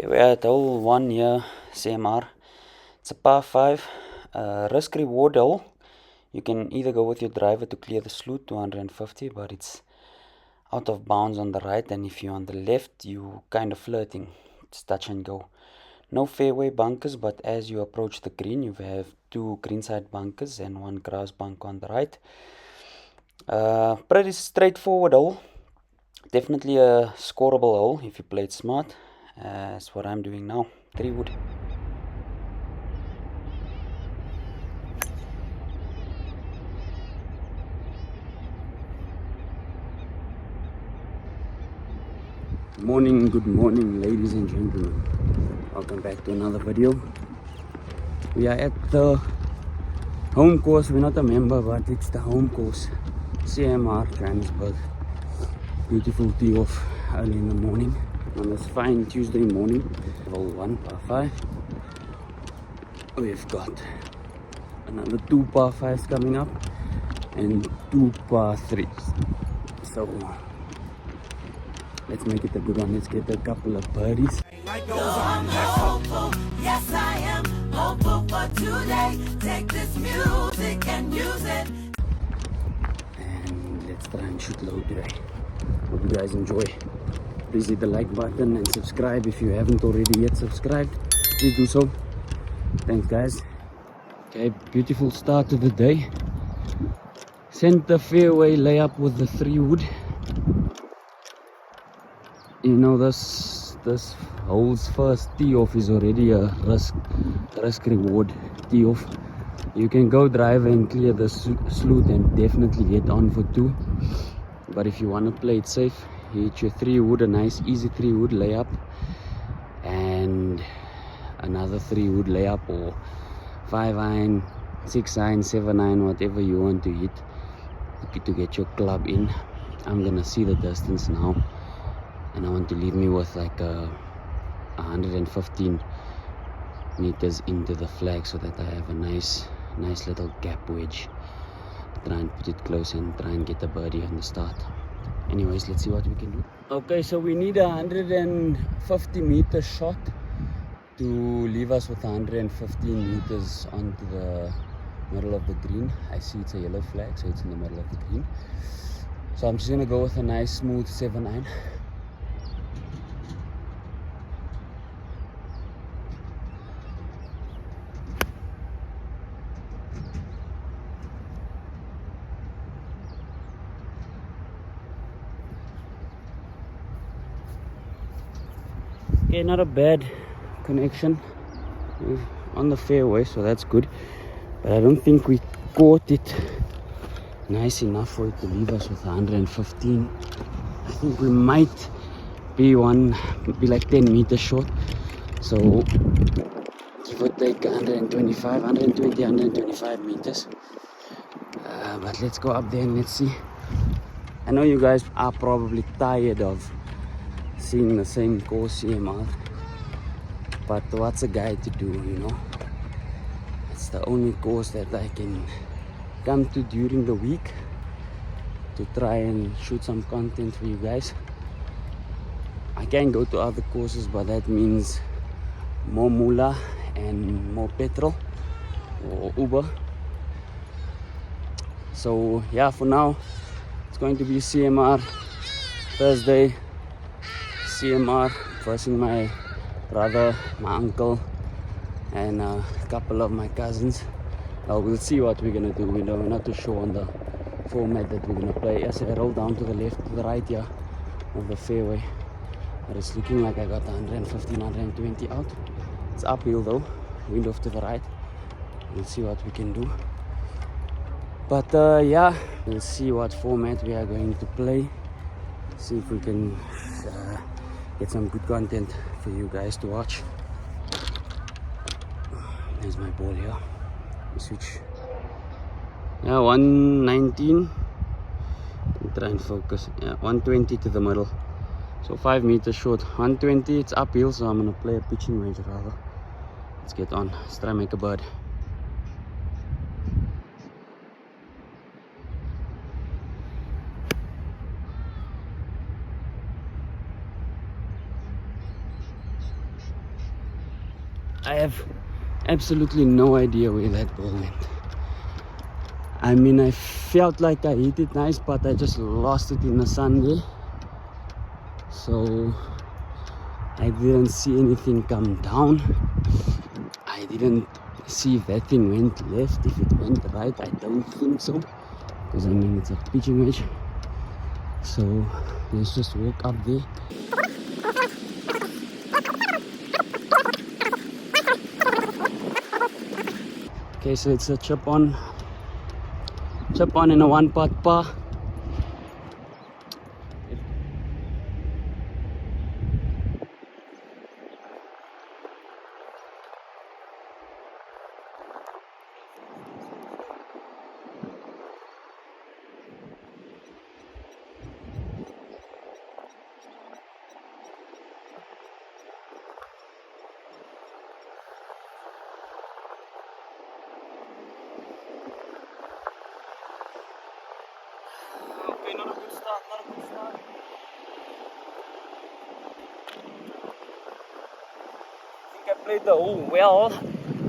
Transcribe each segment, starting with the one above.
Okay, we're at hole 1 here, CMR. It's a par 5, risk reward hole. You can either go with your driver to clear the sloot, 250, but it's out of bounds on the right, and if you're on the left, you kind of flirting. It's touch and go. No fairway bunkers, but as you approach the green, you have 2 greenside bunkers and 1 grass bunker on the right. Pretty straightforward hole. Definitely a scoreable hole if you play it smart. That's what I'm doing now. 3 wood. Good morning, ladies and gentlemen. Welcome back to another video. We are at the home course. We're not a member, but it's the home course, CMR Johannesburg. Beautiful tee off early in the morning on this fine Tuesday morning. Hole 1 par 5. We've got another 2 par 5s coming up and 2 par 3s. So let's make it a good one. Let's get a couple of birdies. I'm hopeful, yes I am hopeful for today. Take this music and use it. And let's try and shoot low today. Hope you guys enjoy. Please hit the like button and subscribe if you haven't already yet subscribed. Please do so. Thanks guys. Okay, beautiful start to the day. Center fairway layup with the 3 wood. You know, this hole's first tee off is already a risk reward tee off. You can go drive and clear the sloot and definitely get on for 2. But if you want to play it safe, you hit your 3 wood, a nice easy 3 wood layup, and another 3 wood layup, or 5 iron, 6 iron, 7 iron, whatever you want to hit to get your club in. I'm gonna see the distance now, and I want to leave me with like 115 meters into the flag so that I have a nice little gap wedge. Try and put it close and try and get a birdie on the start. Anyways, let's see what we can do. Okay, so we need a 150 meter shot to leave us with 115 meters onto the middle of the green. I see it's a yellow flag, so it's in the middle of the green. So I'm just gonna go with a nice smooth 7 iron. Okay, not a bad connection on the fairway, so that's good. But I don't think we caught it nice enough for it to leave us with 115. I think we might be like 10 meters short. So give or take 125, 120, 125 meters. But let's go up there and let's see. I know you guys are probably tired of seeing the same course, CMR, but what's a guy to do, you know? It's the only course that I can come to during the week to try and shoot some content for you guys. I can go to other courses, but that means more moolah and more petrol or Uber. So yeah, for now it's going to be CMR Thursday. CMR versing my brother, my uncle, and a couple of my cousins. We'll see what we're gonna do. We're not too sure on the format that we're gonna play. As I roll down to the left, to the right here of the fairway, but it's looking like I got 115, 120 out. It's uphill though, wind off to the right. We'll see what we can do. But yeah, we'll see what format we are going to play. See if we can get some good content for you guys to watch. There's my ball here. Switch. Yeah, 119. Try and focus. Yeah, 120 to the middle. So 5 meters short. 120. It's uphill, so I'm gonna play a pitching wedge rather. Let's get on. Let's try and make a bird. I have absolutely no idea where that ball went. I mean, I felt like I hit it nice, but I just lost it in the sun there. So I didn't see anything come down. I didn't see if that thing went left, if it went right. I don't think so, because I mean it's a pitching wedge. So let's just walk up there. Okay, so it's a chip on and a 1-putt par. Okay, not a good start, not a good start. I think I played the hole well.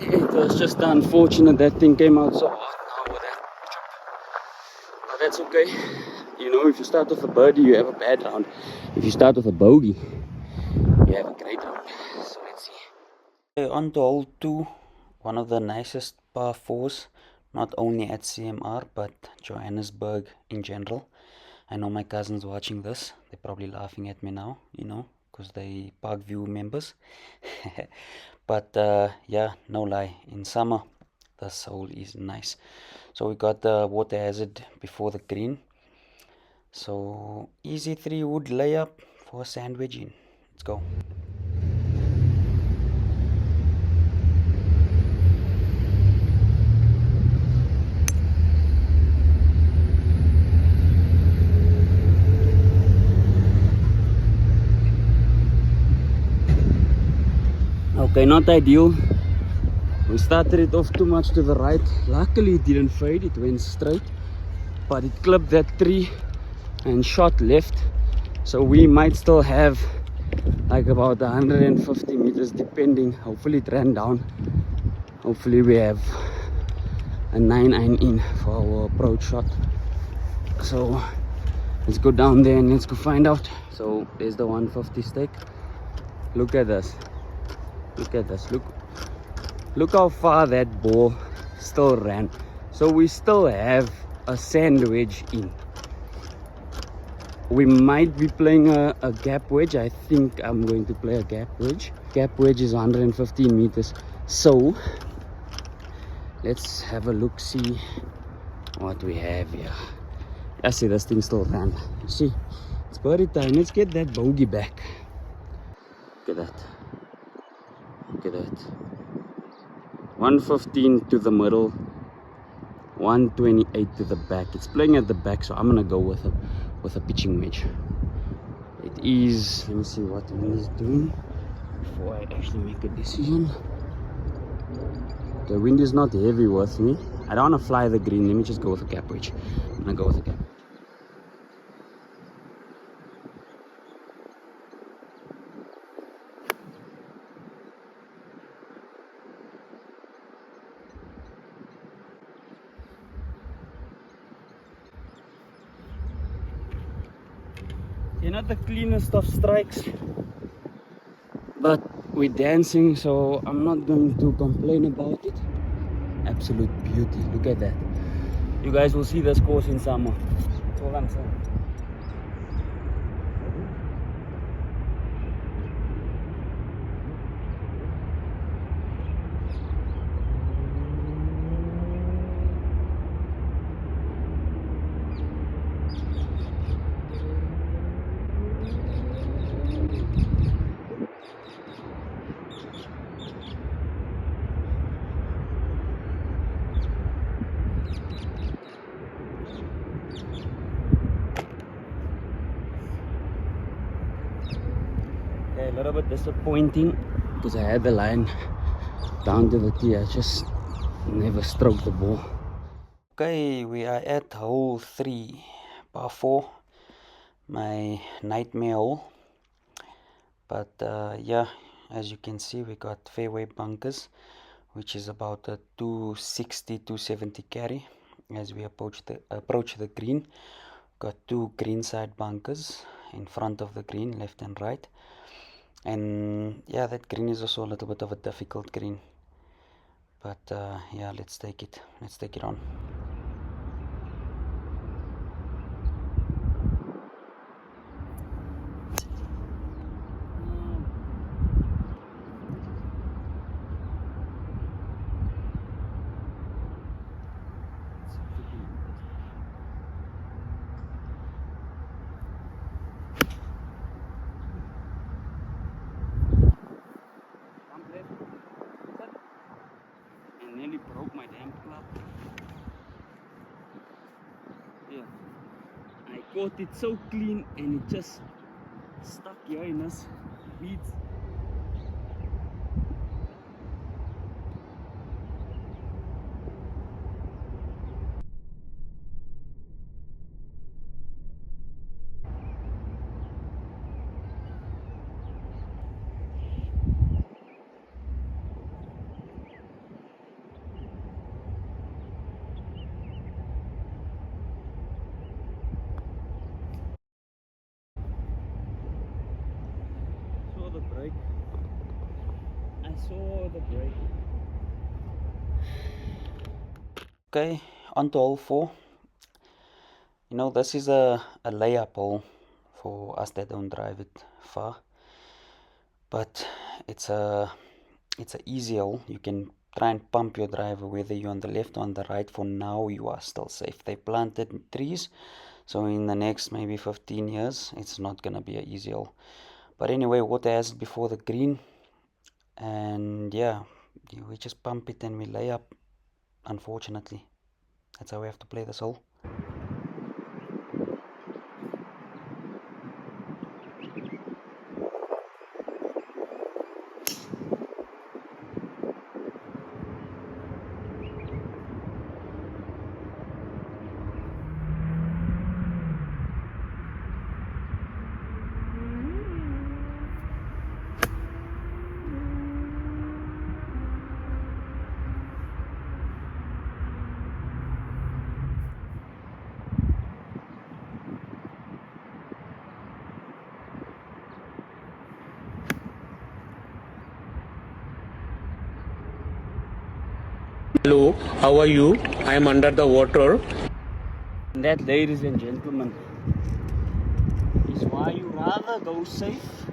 It was just unfortunate that thing came out so hard now with that chip. But that's okay. You know, if you start with a birdie, you have a bad round. If you start with a bogey, you have a great round. So let's see. Okay, on to hole 2, one of the nicest par 4s, not only at CMR but Johannesburg in general. I know my cousins watching this, they're probably laughing at me now, you know, because they Parkview members. But yeah, no lie, in summer this hole is nice. So we got the water hazard before the green, so easy 3-wood layup for a sandwich in. Let's go. Okay, not ideal. We started it off too much to the right. Luckily it didn't fade, it went straight, but it clipped that tree and shot left. So we might still have like about 150 meters depending. Hopefully it ran down. Hopefully we have a 9-iron in for our approach shot. So let's go down there and let's go find out. So there's the 150 stake. Look at this. Look at this. Look how far that ball still ran. So we still have a sand wedge in. We might be playing a gap wedge. I think I'm going to play a gap wedge. Gap wedge is 115 meters. So let's have a look, see what we have here. I see this thing still ran. You see, it's birdie time. Let's get that bogey back. Look at that. Look at that. 115 to the middle, 128 to the back. It's playing at the back, so I'm gonna go with a pitching wedge. It is, let me see what the wind is doing before I actually make a decision. The wind is not heavy with me. I don't want to fly the green. Let me just go with a gap wedge. I'm gonna go with a gap. You're not the cleanest of strikes, but we're dancing, so I'm not going to complain about it. Absolute beauty. Look at that. You guys will see this course in summer. That's all I'm saying. A little bit disappointing because I had the line down to the tee. I just never stroked the ball. Okay, we are at hole 3, par 4, my nightmare hole. But yeah, As you can see, we got fairway bunkers, which is about a 260 270 carry. As we approach the green, got two greenside bunkers in front of the green, left and right. And yeah, that green is also a little bit of a difficult green, but yeah, let's take it on. And nearly broke my damn club. Yeah, I caught it so clean and it just stuck here in us weeds. The break. I saw the break. Okay, on to hole 4. You know, this is a layup hole for us that don't drive it far, but it's a easy hole. You can try and pump your driver whether you're on the left or on the right. For now, you are still safe. They planted trees, so in the next maybe 15 years, it's not gonna be an easy hole. But anyway, water has it before the green, and yeah, we just pump it and we lay up. Unfortunately, that's how we have to play this hole. Hello, how are you? I am under the water. And that, ladies and gentlemen, is why you rather go safe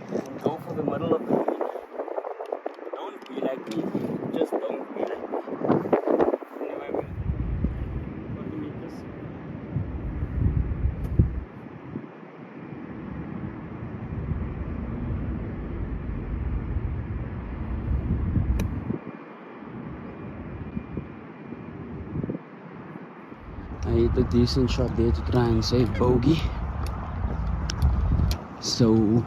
than go for the middle of the green. Don't be like me. Just don't be like me. Anyway, what do you make this? I hit a decent shot there to try and save bogey. So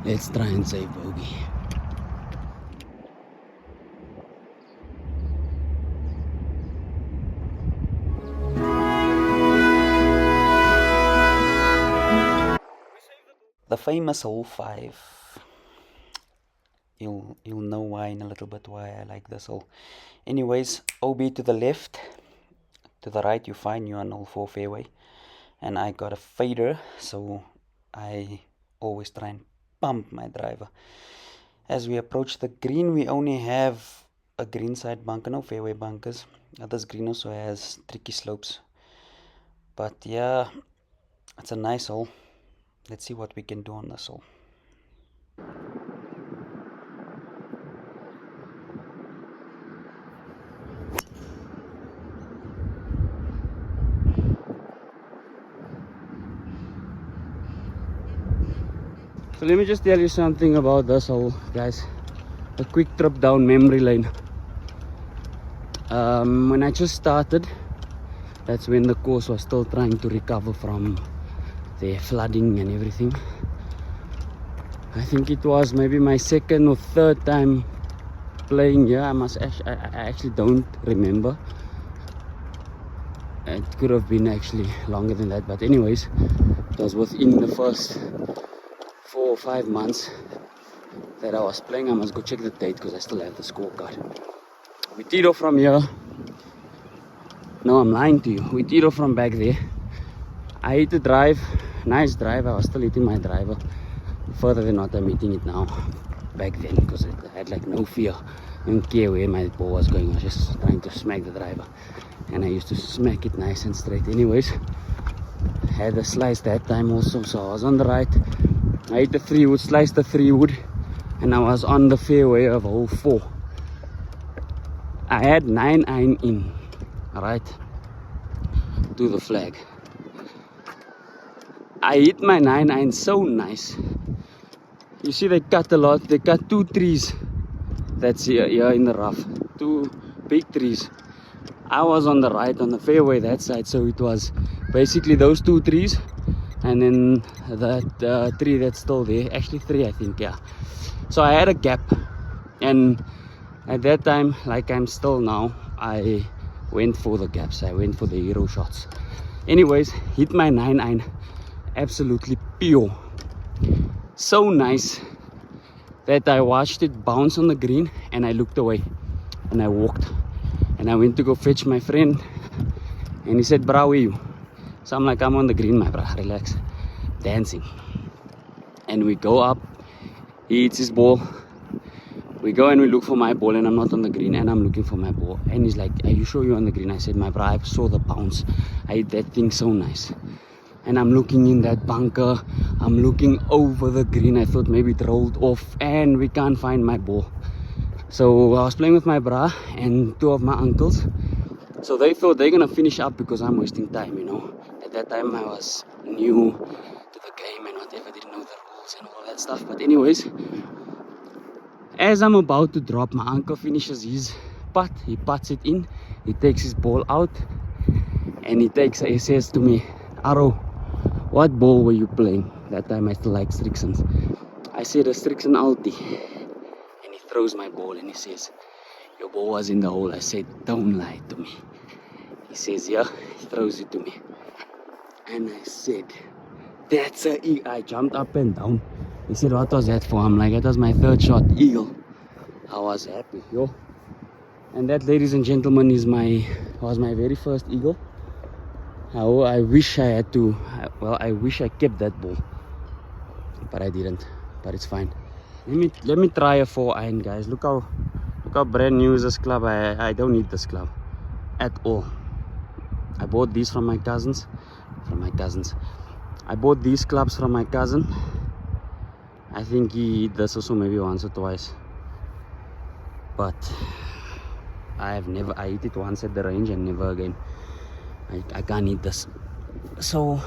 let's try and save bogey. The famous hole 5. You'll know why in a little bit why I like this hole. Anyways, OB to the left. To the right, you find you're on hole 4 fairway, and I got a fader, so I always try and pump my driver. As we approach the green, we only have a greenside bunker, no fairway bunkers. This green also has tricky slopes, but yeah, it's a nice hole. Let's see what we can do on this hole. So let me just tell you something about this hole, guys. A quick trip down memory lane. When I just started, that's when the course was still trying to recover from the flooding and everything. I think it was maybe my second or third time playing here. I actually don't remember. It could have been actually longer than that, but anyways, it was within the first 4 or 5 months that I was playing. I must go check the date because I still have the scorecard. We teed off from here. No, I'm lying to you. We teed off from back there. I hit the drive. Nice drive. I was still hitting my driver. Further than not, I'm hitting it now. Back then, because I had like no fear. I didn't care where my ball was going. I was just trying to smack the driver. And I used to smack it nice and straight. Anyways, I had a slice that time also. So I was on the right. I hit the 3-wood, sliced the 3-wood. And I was on the fairway of hole 4. I had 9 iron in. Alright. To the flag. I hit my 9 iron so nice. You see they cut a lot. They cut 2 trees. That's here in the rough. 2 big trees. I was on the right, on the fairway that side. So it was basically those 2 trees. And then that tree that's still there. Actually 3 I think, yeah. So I had a gap. And at that time, like I'm still now, I went for the gaps. I went for the hero shots. Anyways, hit my 9 iron. Absolutely pure. So nice that I watched it bounce on the green and I looked away and I walked and I went to go fetch my friend and he said, "Bro, where you?" So I'm like, "I'm on the green, my bro, relax." Dancing. And we go up, he hits his ball, we go and we look for my ball and I'm not on the green and I'm looking for my ball and he's like, "Are you sure you're on the green?" I said, "My bro, I saw the bounce. I hit that thing so nice." And I'm looking in that bunker, I'm looking over the green. I thought maybe it rolled off and we can't find my ball. So I was playing with my bra and 2 of my uncles. So they thought they're gonna finish up because I'm wasting time, you know. At that time I was new to the game and whatever, didn't know the rules and all that stuff. But anyways, as I'm about to drop, my uncle finishes his putt. He putts it in, he takes his ball out and he says to me, "Aro, what ball were you playing?" That time I still like Strixons. I said a Strixon Alti. And he throws my ball and he says, "Your ball was in the hole." I said, "Don't lie to me." He says, "Yeah." He throws it to me. And I said, "That's a eagle." I jumped up and down. He said, "What was that for?" I'm like, "That was my 3rd shot, eagle." I was happy, yo. And that, ladies and gentlemen, was my very first eagle. I wish I had to, well, I wish I kept that ball, but I didn't. But it's fine. Let me try a 4 iron, guys. Look how brand new is this club. I don't need this club at all. I bought these from my cousins. I bought these clubs from my cousin. I think he hit this also maybe once or twice. But I hit it once at the range and never again. I can't hit this. So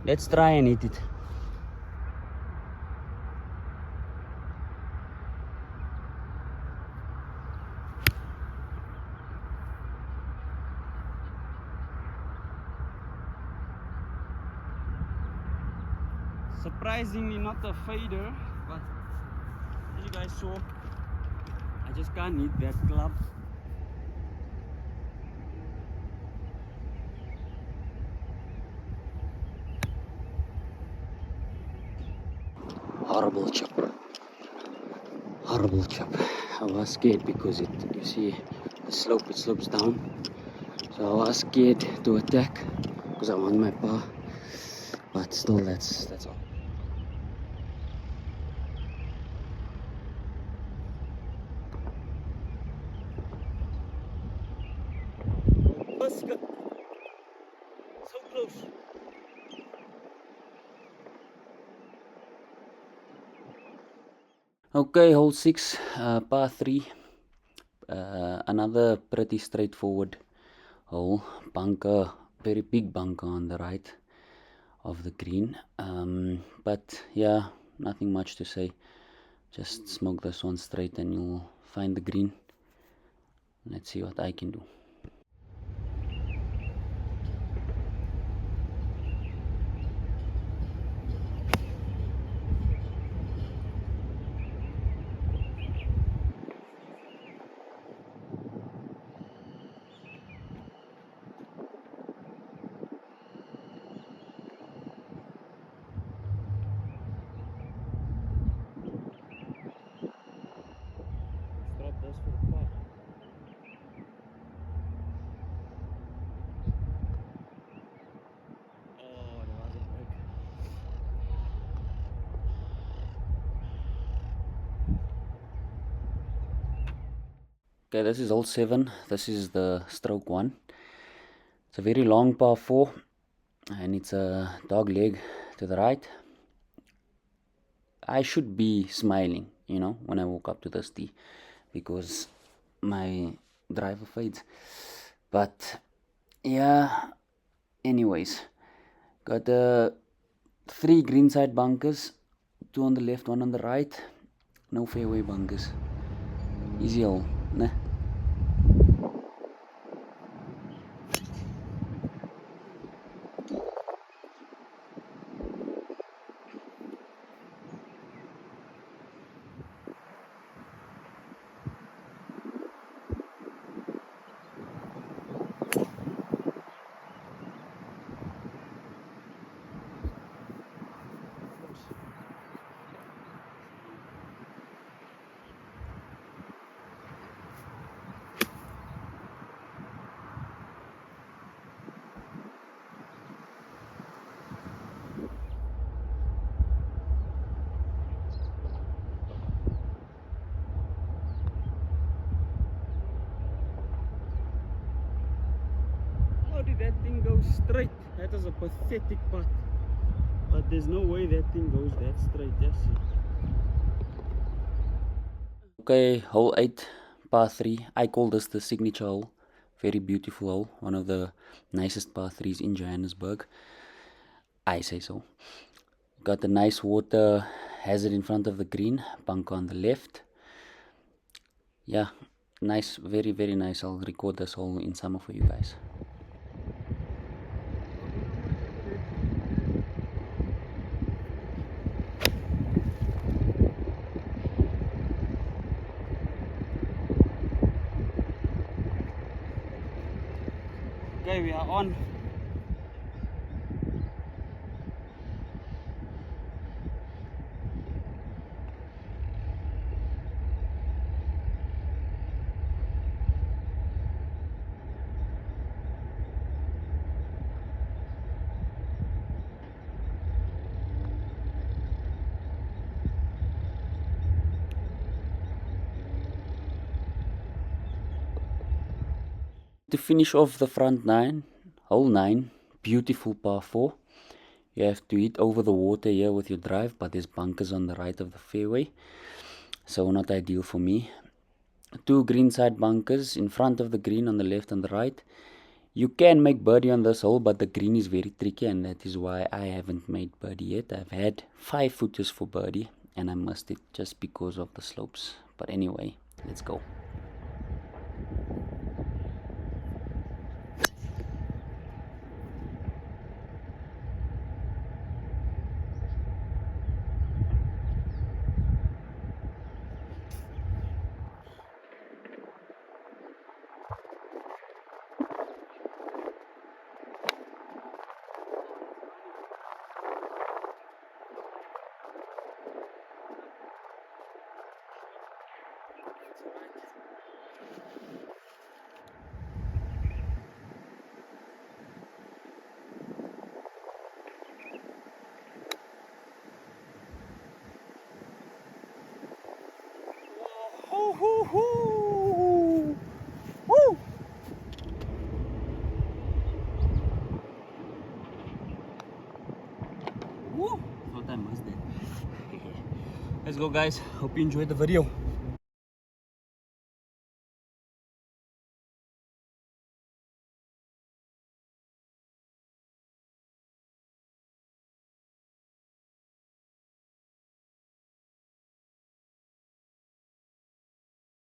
let's try and hit it. Surprisingly not a fader, but as you guys saw, I just can't hit that club. Horrible chop. Horrible chop. I was scared because you see the slope, it slopes down. So I was scared to attack because I'm on my par. But still, that's all. So close. Okay, hole 6, par 3. Another pretty straightforward hole. Bunker, very big bunker on the right of the green. But yeah, nothing much to say. Just smoke this one straight and you'll find the green. Let's see what I can do. Okay, this is hole 7. This is the stroke 1. It's a very long par 4, and it's a dog leg to the right. I should be smiling, you know, when I walk up to this tee, because my driver fades. But yeah, anyways, got 3 greenside bunkers, 2 on the left, 1 on the right. No fairway bunkers. Easy hole, ne? How did that thing go straight? That was a pathetic putt. But there's no way that thing goes that straight, yes. Okay, hole 8, par 3. I call this the signature hole. Very beautiful hole. One of the nicest par 3s in Johannesburg. I say so. Got a nice water hazard in front of the green. Bunker on the left. Yeah, nice. Very, very nice. I'll record this hole in summer for you guys. Okay, we are on. To finish off the front 9, hole 9, beautiful par 4. You have to hit over the water here with your drive, but there's bunkers on the right of the fairway, so not ideal for me. 2 greenside bunkers in front of the green on the left and the right. You can make birdie on this hole, but the green is very tricky, and that is why I haven't made birdie yet. I've had 5 footers for birdie, and I missed it just because of the slopes. But anyway, let's go. Thought I missed it. Let's go, guys. Hope you enjoyed the video.